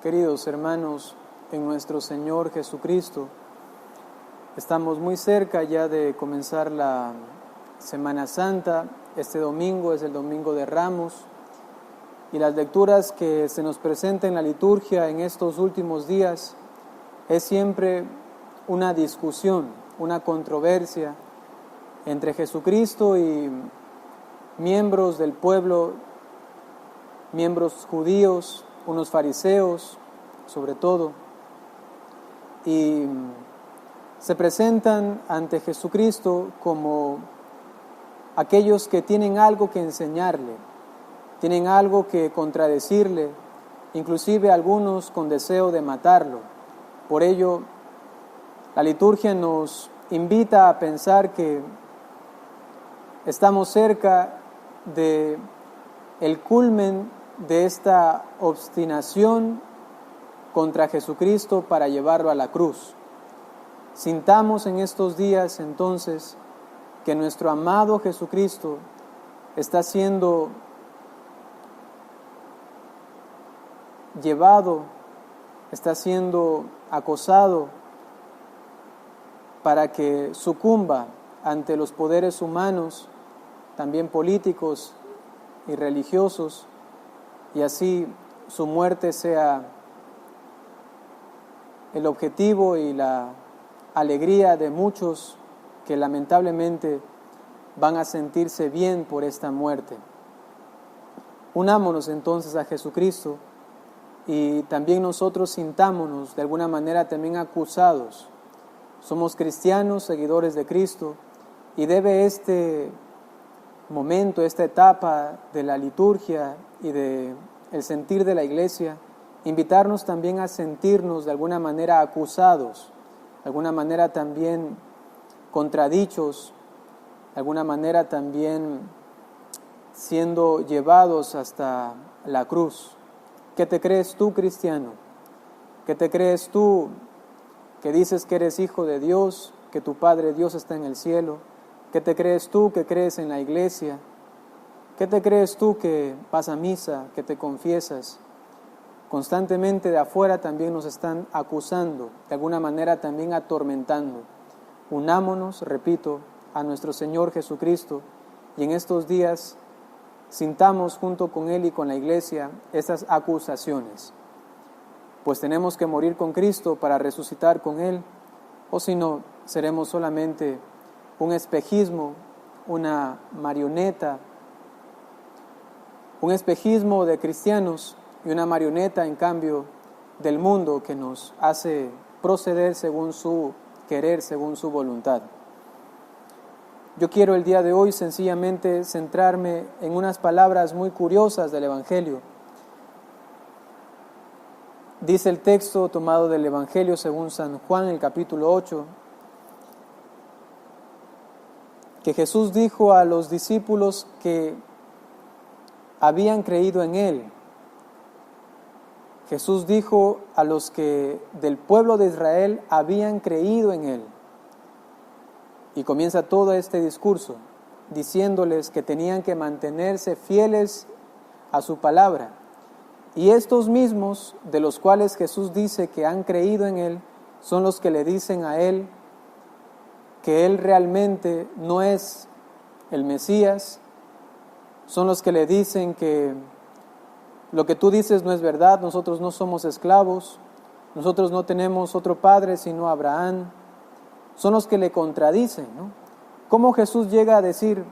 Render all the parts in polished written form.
queridos hermanos en nuestro Señor Jesucristo. Estamos muy cerca ya de comenzar la Semana Santa. Este domingo es el Domingo de Ramos y las lecturas que se nos presentan en la liturgia en estos últimos días es siempre una discusión, una controversia entre Jesucristo y miembros del pueblo, miembros judíos, unos fariseos sobre todo, y se presentan ante Jesucristo como aquellos que tienen algo que enseñarle, tienen algo que contradecirle, inclusive algunos con deseo de matarlo. Por ello, la liturgia nos invita a pensar que estamos cerca de el culmen de esta obstinación contra Jesucristo para llevarlo a la cruz. Sintamos en estos días entonces que nuestro amado Jesucristo está siendo llevado, está siendo acosado para que sucumba ante los poderes humanos, también políticos y religiosos, y así su muerte sea el objetivo y la alegría de muchos que lamentablemente van a sentirse bien por esta muerte. Unámonos entonces a Jesucristo y también nosotros sintámonos de alguna manera también acusados. Somos cristianos, seguidores de Cristo, y debe este momento, esta etapa de la liturgia y de el sentir de la iglesia, invitarnos también a sentirnos de alguna manera acusados, de alguna manera también contradichos, de alguna manera también siendo llevados hasta la cruz. ¿Qué te crees tú, cristiano? ¿Qué te crees tú que dices que eres hijo de Dios, que tu Padre Dios está en el cielo? ¿Qué te crees tú que crees en la iglesia? ¿Qué te crees tú que vas a misa, que te confiesas? Constantemente de afuera también nos están acusando, de alguna manera también atormentando. Unámonos, repito, a nuestro Señor Jesucristo y en estos días sintamos junto con Él y con la iglesia estas acusaciones. Pues tenemos que morir con Cristo para resucitar con Él, o si no, seremos solamente un espejismo, una marioneta, un espejismo de cristianos y una marioneta, en cambio, del mundo que nos hace proceder según su querer, según su voluntad. Yo quiero el día de hoy sencillamente centrarme en unas palabras muy curiosas del Evangelio. Dice el texto tomado del Evangelio según San Juan, el capítulo 8, que Jesús dijo a los discípulos que habían creído en Él. Jesús dijo a los que del pueblo de Israel habían creído en Él. Y comienza todo este discurso diciéndoles que tenían que mantenerse fieles a su palabra. Y estos mismos, de los cuales Jesús dice que han creído en Él, son los que le dicen a Él que Él realmente no es el Mesías, son los que le dicen que lo que tú dices no es verdad, nosotros no somos esclavos, nosotros no tenemos otro padre sino Abraham. Son los que le contradicen, ¿no? ¿Cómo Jesús llega a decir,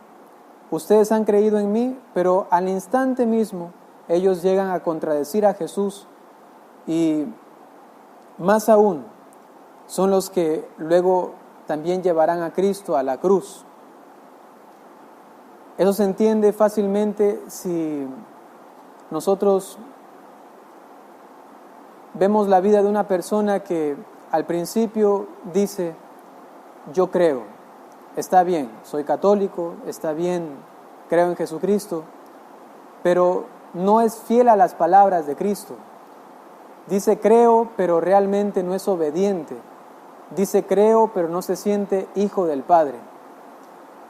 ustedes han creído en mí? Pero al instante mismo ellos llegan a contradecir a Jesús y más aún son los que luego también llevarán a Cristo a la cruz. Eso se entiende fácilmente si nosotros vemos la vida de una persona que al principio dice, yo creo, está bien, soy católico, está bien, creo en Jesucristo, pero no es fiel a las palabras de Cristo. Dice creo, pero realmente no es obediente. Dice creo, pero no se siente hijo del Padre.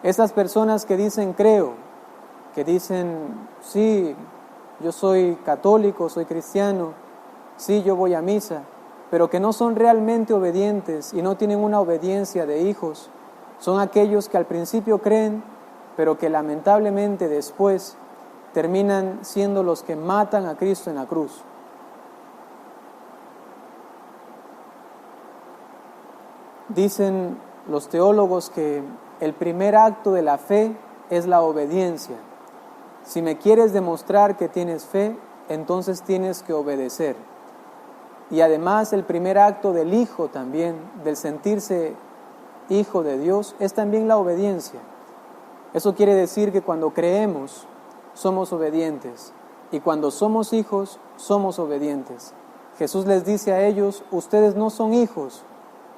Esas personas que dicen creo, que dicen sí, yo soy católico, soy cristiano, sí, yo voy a misa, pero que no son realmente obedientes y no tienen una obediencia de hijos, son aquellos que al principio creen, pero que lamentablemente después terminan siendo los que matan a Cristo en la cruz. Dicen los teólogos que el primer acto de la fe es la obediencia. Si me quieres demostrar que tienes fe, entonces tienes que obedecer. Y además el primer acto del hijo también, del sentirse hijo de Dios, es también la obediencia. Eso quiere decir que cuando creemos, somos obedientes. Y cuando somos hijos, somos obedientes. Jesús les dice a ellos, ustedes no son hijos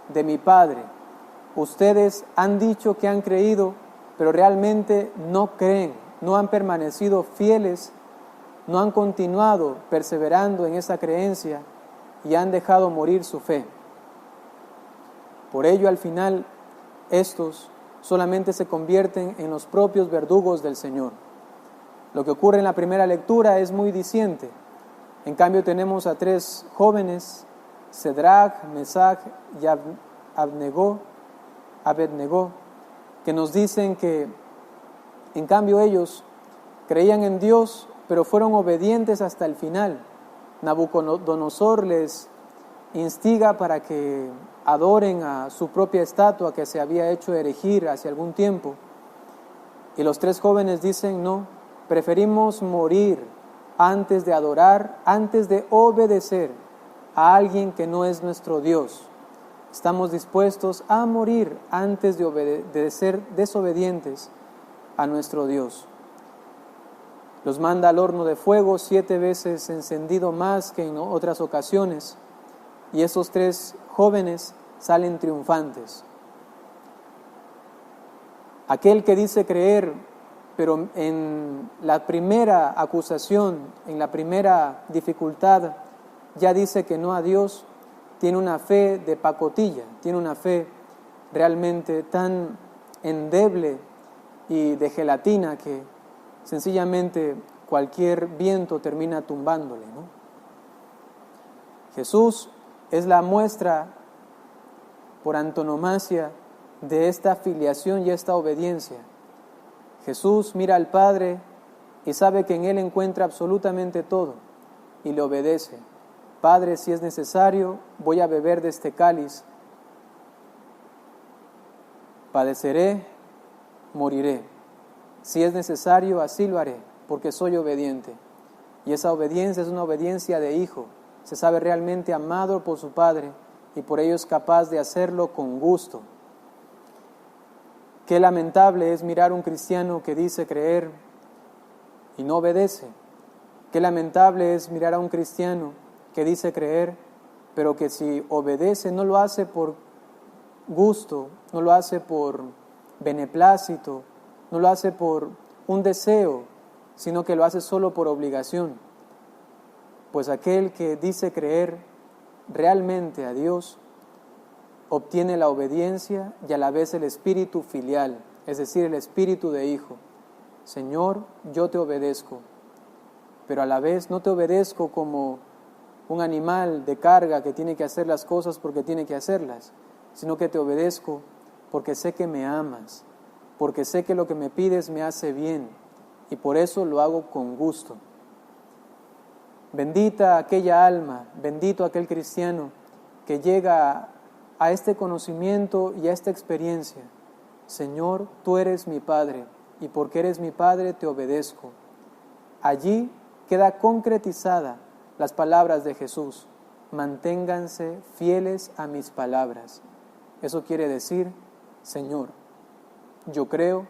de mi Padre. Ustedes han dicho que han creído, pero realmente no creen, no han permanecido fieles, no han continuado perseverando en esa creencia y han dejado morir su fe. Por ello, al final, estos solamente se convierten en los propios verdugos del Señor. Lo que ocurre en la primera lectura es muy diciente. En cambio, tenemos a 3 jóvenes, Cedrac, Mesach y Abednego, que nos dicen que, en cambio, ellos creían en Dios, pero fueron obedientes hasta el final. Nabucodonosor les instiga para que adoren a su propia estatua que se había hecho erigir hace algún tiempo. Y los 3 jóvenes dicen, no, preferimos morir antes de adorar, antes de obedecer a alguien que no es nuestro Dios. Estamos dispuestos a morir antes de ser desobedientes a nuestro Dios. Los manda al horno de fuego 7 veces encendido más que en otras ocasiones, y esos 3 jóvenes salen triunfantes. Aquel que dice creer, pero en la primera acusación, en la primera dificultad, ya dice que no a Dios, tiene una fe de pacotilla, tiene una fe realmente tan endeble y de gelatina que sencillamente cualquier viento termina tumbándole, ¿no? Jesús es la muestra por antonomasia de esta filiación y esta obediencia. Jesús mira al Padre y sabe que en Él encuentra absolutamente todo y le obedece. Padre, si es necesario, voy a beber de este cáliz. Padeceré, moriré. Si es necesario, así lo haré, porque soy obediente. Y esa obediencia es una obediencia de hijo. Se sabe realmente amado por su Padre y por ello es capaz de hacerlo con gusto. Qué lamentable es mirar a un cristiano que dice creer y no obedece. Qué lamentable es mirar a un cristiano que dice creer, pero que si obedece no lo hace por gusto, no lo hace por beneplácito, no lo hace por un deseo, sino que lo hace solo por obligación. Pues aquel que dice creer realmente a Dios obtiene la obediencia y a la vez el espíritu filial, es decir, el espíritu de hijo. Señor, yo te obedezco, pero a la vez no te obedezco como un animal de carga que tiene que hacer las cosas porque tiene que hacerlas, sino que te obedezco porque sé que me amas, porque sé que lo que me pides me hace bien y por eso lo hago con gusto. Bendita aquella alma, bendito aquel cristiano que llega a este conocimiento y a esta experiencia. Señor, tú eres mi Padre y porque eres mi Padre te obedezco. Allí queda concretizada las palabras de Jesús. Manténganse fieles a mis palabras. Eso quiere decir, Señor, yo creo,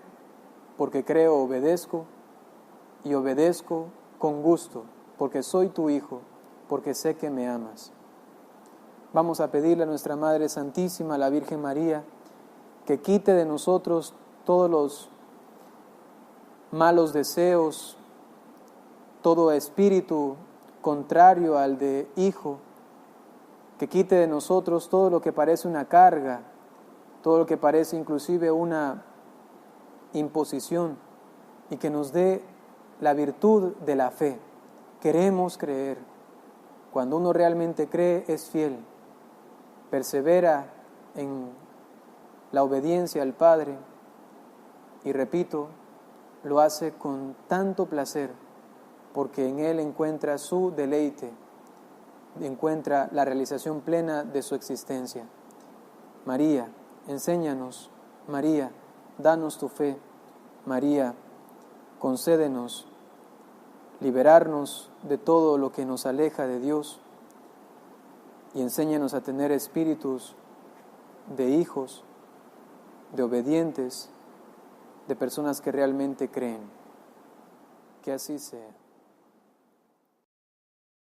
porque creo obedezco y obedezco con gusto, porque soy tu hijo, porque sé que me amas. Vamos a pedirle a nuestra Madre Santísima, a la Virgen María, que quite de nosotros todos los malos deseos, todo espíritu contrario al de hijo, que quite de nosotros todo lo que parece una carga, todo lo que parece inclusive una imposición, y que nos dé la virtud de la fe. Queremos creer, Cuando uno realmente cree, es fiel, persevera en la obediencia al Padre y, repito, lo hace con tanto placer porque en Él encuentra su deleite, encuentra la realización plena de su existencia. María, enséñanos. María, danos tu fe. María, concédenos liberarnos de todo lo que nos aleja de Dios y enséñanos a tener espíritus de hijos, de obedientes, de personas que realmente creen. Que así sea.